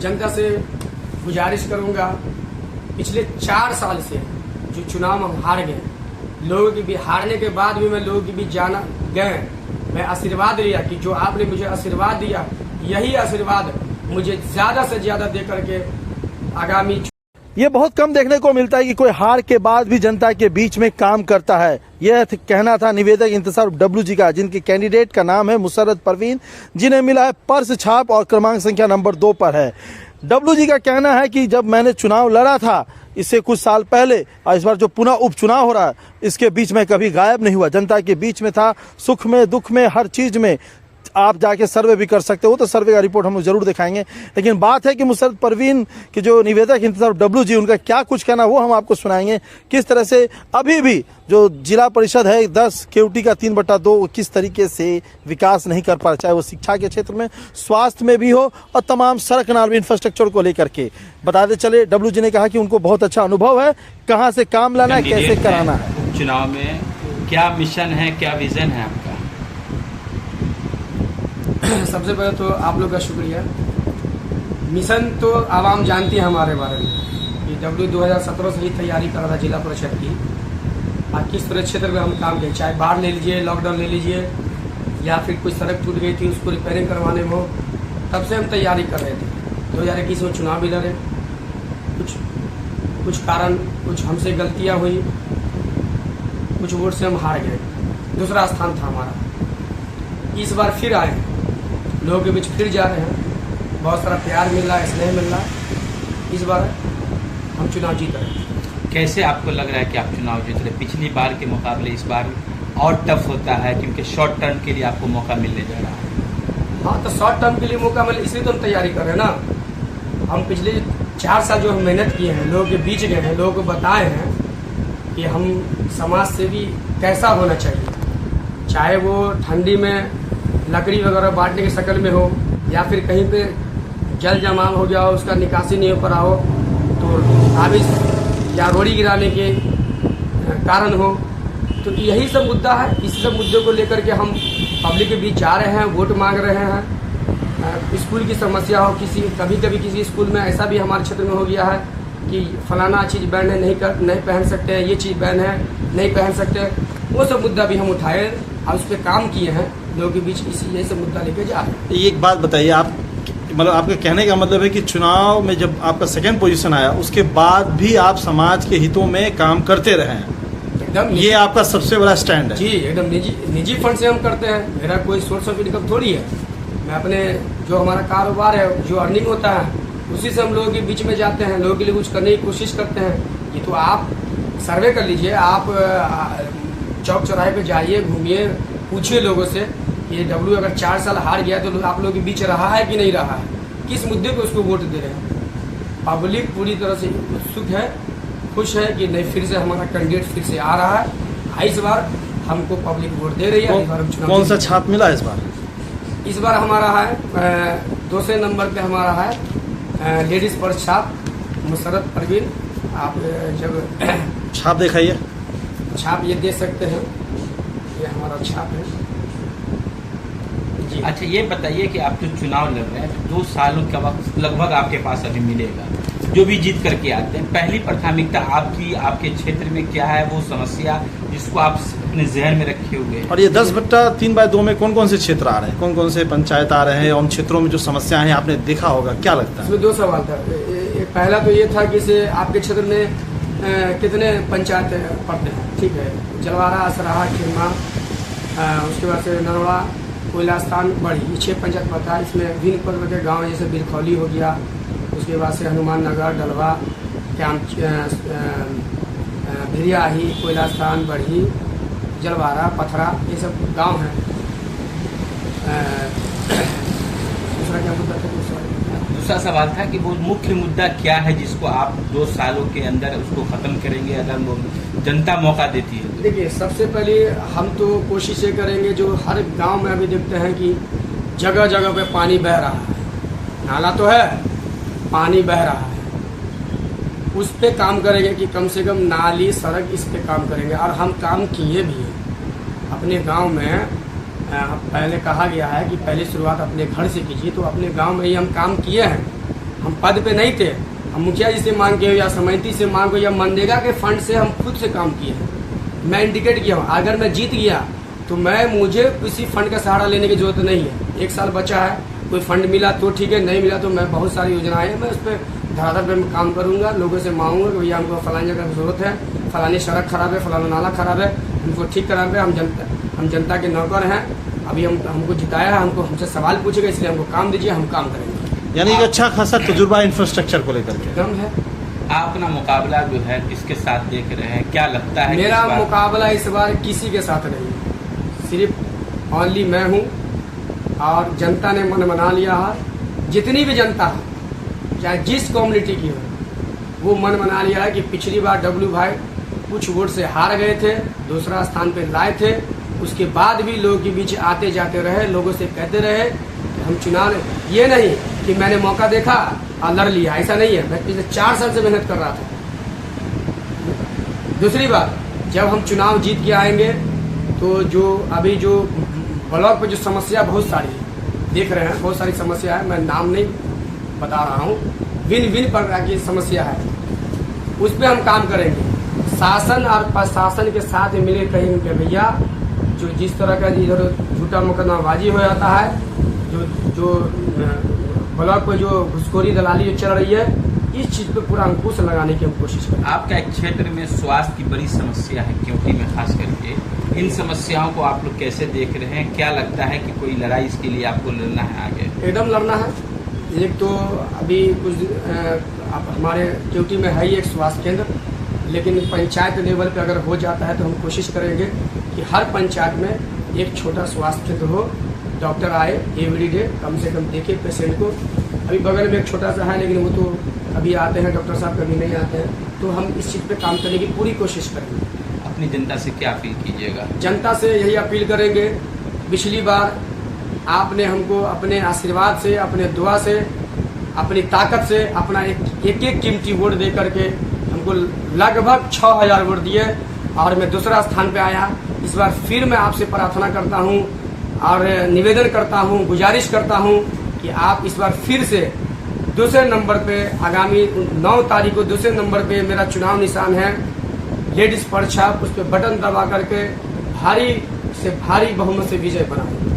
जनता से गुजारिश करूंगा, पिछले 4 साल से जो चुनाव हम हार गए, लोगों की भी हारने के बाद भी मैं लोगों की भी जाना गए, मैं आशीर्वाद लिया कि जो आपने मुझे आशीर्वाद दिया, यही आशीर्वाद मुझे ज़्यादा से ज़्यादा दे करके आगामी। ये बहुत कम देखने को मिलता है कि कोई हार के बाद भी जनता के बीच में काम करता है। यह कहना था निवेदक इंतजार डब्लू जी का, जिनके कैंडिडेट का नाम है मुसर्रत परवीन, जिन्हें मिला है पर्स छाप और क्रमांक संख्या नंबर 2 पर है। डब्लू जी का कहना है कि जब मैंने चुनाव लड़ा था इससे कुछ साल पहले और इस बार जो पुनः उपचुनाव हो रहा है, इसके बीच में कभी गायब नहीं हुआ, जनता के बीच में था, सुख में दुख में हर चीज में। आप जाके सर्वे भी कर सकते हो, तो सर्वे का रिपोर्ट हम जरूर दिखाएंगे। लेकिन बात है कि मुसर्रत परवीन के जो निवेदक इंतजार डब्लू जी, उनका क्या कुछ कहना वो हम आपको सुनाएंगे। किस तरह से अभी भी जो जिला परिषद है 10 केवटी का 3/2 किस तरीके से विकास नहीं कर पा, चाहे वो शिक्षा के क्षेत्र में, स्वास्थ्य में भी हो और तमाम सड़क नाल इंफ्रास्ट्रक्चर को लेकर के। बताते चले डब्लू जी ने कहा कि उनको बहुत अच्छा अनुभव है, कहाँ से काम लाना है, कैसे कराना है। चुनाव में क्या मिशन है, क्या विजन है आपका? सबसे पहले तो आप लोग का शुक्रिया। मिशन तो आवाम जानती है हमारे बारे में कि डब्ल्यू 2017 से ही तैयारी कर रहा था जिला परिषद की, और किस तरह क्षेत्र में हम काम किए, चाहे बाढ़ ले लीजिए, लॉकडाउन ले लीजिए, या फिर कोई सड़क टूट गई थी उसको रिपेयरिंग करवाने में हो, तब से हम तैयारी कर रहे थे। 2021 में चुनाव भी लड़े, कुछ कारण, कुछ हमसे गलतियाँ हुई, कुछ वोट से हम हार गए, दूसरा स्थान था हमारा। इस बार फिर आए, लोगों के बीच फिर जा रहे हैं, बहुत सारा प्यार मिल रहा है, स्नेह मिल रहा है। इस बार हम चुनाव जीत रहे हैं। कैसे आपको लग रहा है कि आप चुनाव जीत रहे? पिछली बार के मुकाबले इस बार और टफ होता है, क्योंकि शॉर्ट टर्म के लिए आपको मौका मिलने जा रहा है। हाँ, तो शॉर्ट टर्म के लिए मौका मिले, इसलिए तो हम तैयारी कर रहे हैं ना। हम पिछले 4 साल जो हम मेहनत किए हैं, लोगों के बीच गए हैं, लोगों को बताए हैं कि हम समाज सेवी कैसा होना चाहिए, चाहे वो ठंडी में लकड़ी वगैरह बांटने की शक्ल में हो, या फिर कहीं पे जल जमाव हो गया हो, उसका निकासी नहीं हो पा रहा हो, तो ताबीज या रोड़ी गिराने के कारण हो, तो यही सब मुद्दा है। इस सब मुद्दों को लेकर के हम पब्लिक के बीच जा रहे हैं, वोट मांग रहे हैं। स्कूल की समस्या हो, कभी कभी किसी स्कूल में ऐसा भी हमारे क्षेत्र में हो गया है कि फलाना चीज़ बैन है, नहीं पहन सकते हैं, ये चीज़ बैन है, नहीं पहन सकते, वो सब मुद्दा भी हम उठाए और उस पर काम किए हैं, लोगों के बीच यही सब मुद्दा लेके जा रहे हैं। एक बात बताइए, आप मतलब आपके कहने का मतलब है कि चुनाव में जब आपका सेकंड पोजीशन आया उसके बाद भी आप समाज के हितों में काम करते रहे हैं, एकदम। ये आपका सबसे बड़ा स्टैंड है। जी, एकदम निजी फंड से हम करते हैं, मेरा कोई सोर्स ऑफ इनकम थोड़ी है। मैं अपने जो हमारा कारोबार है, जो अर्निंग होता है, उसी से हम लोगों के बीच में जाते हैं, लोगों के लिए कुछ करने की कोशिश करते हैं। ये तो आप सर्वे कर लीजिए, आप चौक चौराहे पे जाइए, घूमिए, पूछिए लोगों से ये डब्ल्यू अगर 4 साल हार गया तो आप लोगों के बीच रहा है कि नहीं रहा है, किस मुद्दे पे उसको वोट दे रहे हैं। पब्लिक पूरी तरह से उत्सुक है, खुश है कि नहीं, फिर से हमारा कैंडिडेट फिर से आ रहा है। इस बार हमको पब्लिक वोट दे रही है। कौन सा छाप मिला इस बार? इस बार हमारा है 200 नंबर पे हमारा है लेडीज पर्स छाप, मुसर्रत परवीन। आप जब छाप दिखाइए, छाप ये दे सकते हैं, ये हमारा छाप है जी। अच्छा, ये बताइए कि आप जो चुनाव लड़ रहे हैं, 2 सालों का वक्त लगभग आपके पास अभी मिलेगा, जो भी जीत करके आते हैं, पहली प्राथमिकता आपकी, आपके क्षेत्र में क्या है वो समस्या जिसको आप अपने जहन में रखे हुए हैं? और ये 10/3/2 में कौन कौन से क्षेत्र आ रहे हैं, कौन कौन से पंचायत आ रहे हैं, उन क्षेत्रों में जो समस्याएं हैं आपने देखा होगा, क्या लगता है? इसमें 2 सवाल था। पहला तो ये था कि से आपके क्षेत्र में कितने पंचायत पड़ते हैं? ठीक है, जलवारा, असराहा, खिरमा, उसके बाद से नरवा, कोयला स्थान, बड़ी, ये 6 पंचायत पड़ता है। इसमें भिन्न पर्व के गाँव जैसे बिरखौली हो गया, उसके बाद से हनुमान नगर, डलवा, क्याम, भिरियाही, कोयला स्थान, बढ़ी, जलवारा, पथरा, ये सब गांव हैं। दूसरा क्या मुद्दा था? दूसरा सवाल था कि वो मुख्य मुद्दा क्या है जिसको आप 2 सालों के अंदर उसको खत्म करेंगे अगर जनता मौका देती है? देखिए, सबसे पहले हम तो कोशिश ये करेंगे, जो हर गांव में अभी देखते हैं कि जगह जगह पे पानी बह रहा है, नाला तो है, पानी बह रहा है, उस पे काम करेंगे कि कम से कम नाली, सड़क, इस पे काम करेंगे। और हम काम किए भी हैं अपने गांव में। पहले कहा गया है कि पहले शुरुआत अपने घर से कीजिए, तो अपने गांव में ही हम काम किए हैं। हम पद पे नहीं थे, हम मुखिया जी से मांग के या समिति से मांग के या मनरेगा के फंड से हम खुद से काम किए हैं। मैं इंडिकेट किया हूँ, अगर मैं जीत गया तो मुझे किसी फंड का सहारा लेने की जरूरत नहीं है। 1 साल बचा है, कोई फंड मिला तो ठीक है, नहीं मिला तो मैं बहुत सारी योजनाएं हैं, मैं उस पर धरातल पे मैं काम करूंगा, लोगों से मांगूंगा कि भैया हमको फलानी जगह की जरूरत है, फलानी सड़क खराब है, फलाना नाला खराब है, हमको ठीक कराना है। हम जनता के नौकर हैं, अभी हमको जिताया है, हमसे सवाल पूछेगा, इसलिए हमको काम दीजिए, हम काम करेंगे। यानी एक अच्छा खासा तजुर्बा इंफ्रास्ट्रक्चर को लेकर के एकदम है। आप अपना मुकाबला जो है किसके साथ देख रहे हैं, क्या लगता है? मेरा मुकाबला इस बार किसी के साथ नहीं है, सिर्फ ओनली मैं हूँ और जनता ने मन बना लिया है। जितनी भी जनता है, चाहे जिस कम्युनिटी की हो, वो मन बना लिया है कि पिछली बार डब्लू भाई कुछ वोट से हार गए थे, दूसरा स्थान पे लाए थे, उसके बाद भी लोगों के बीच आते जाते रहे, लोगों से कहते रहे कि हम चुनाव, ये नहीं कि मैंने मौका देखा और लड़ लिया, ऐसा नहीं है। मैं पिछले 4 साल से मेहनत कर रहा था। दूसरी बात, जब हम चुनाव जीत के आएंगे तो जो अभी जो ब्लॉक पे जो समस्या बहुत सारी है, देख रहे हैं, बहुत सारी समस्या है, मैं नाम नहीं बता रहा हूँ, विन प्रकार की समस्या है, उस पर हम काम करेंगे। शासन और प्रशासन के साथ मिले कहेंगे कि भैया जो जिस तरह का इधर झूठा मुकदमाबाजी हो जाता है, जो ब्लॉक पे जो घुसखोरी दलाली जो चल रही है, इस चीज पे पूरा अंकुश लगाने की हम कोशिश करें। आपका एक क्षेत्र में स्वास्थ्य की बड़ी समस्या है, क्योंकि में खास करके इन समस्याओं को आप लोग कैसे देख रहे हैं? क्या लगता है कि कोई लड़ाई इसके लिए आपको लड़ना है आगे? एकदम लड़ना है। एक तो अभी कुछ हमारे ड्यूटी में है ही एक स्वास्थ्य केंद्र, लेकिन पंचायत लेवल पे अगर हो जाता है तो हम कोशिश करेंगे कि हर पंचायत में एक छोटा स्वास्थ्य केंद्र हो, डॉक्टर आए एवरीडे, कम से कम देखे पेशेंट को। अभी बगल में एक छोटा सा है, लेकिन वो तो कभी आते हैं डॉक्टर साहब, कभी नहीं आते हैं, तो हम इस चीज़ पे काम करने की पूरी कोशिश करेंगे। अपनी जनता से क्या अपील कीजिएगा? जनता से यही अपील करेंगे, पिछली बार आपने हमको अपने आशीर्वाद से, अपने दुआ से, अपनी ताकत से अपना एक कीमती वोट दे करके हमको लगभग 6000 वोट दिए और मैं दूसरा स्थान पे आया। इस बार फिर मैं आपसे प्रार्थना करता हूँ और निवेदन करता हूँ, गुजारिश करता हूँ कि आप इस बार फिर से दूसरे नंबर पे, आगामी 9 तारीख को दूसरे नंबर पे मेरा चुनाव निशान है लेडीज पर छाप, उस पर बटन दबा करके भारी से भारी बहुमत से विजय बनाएं।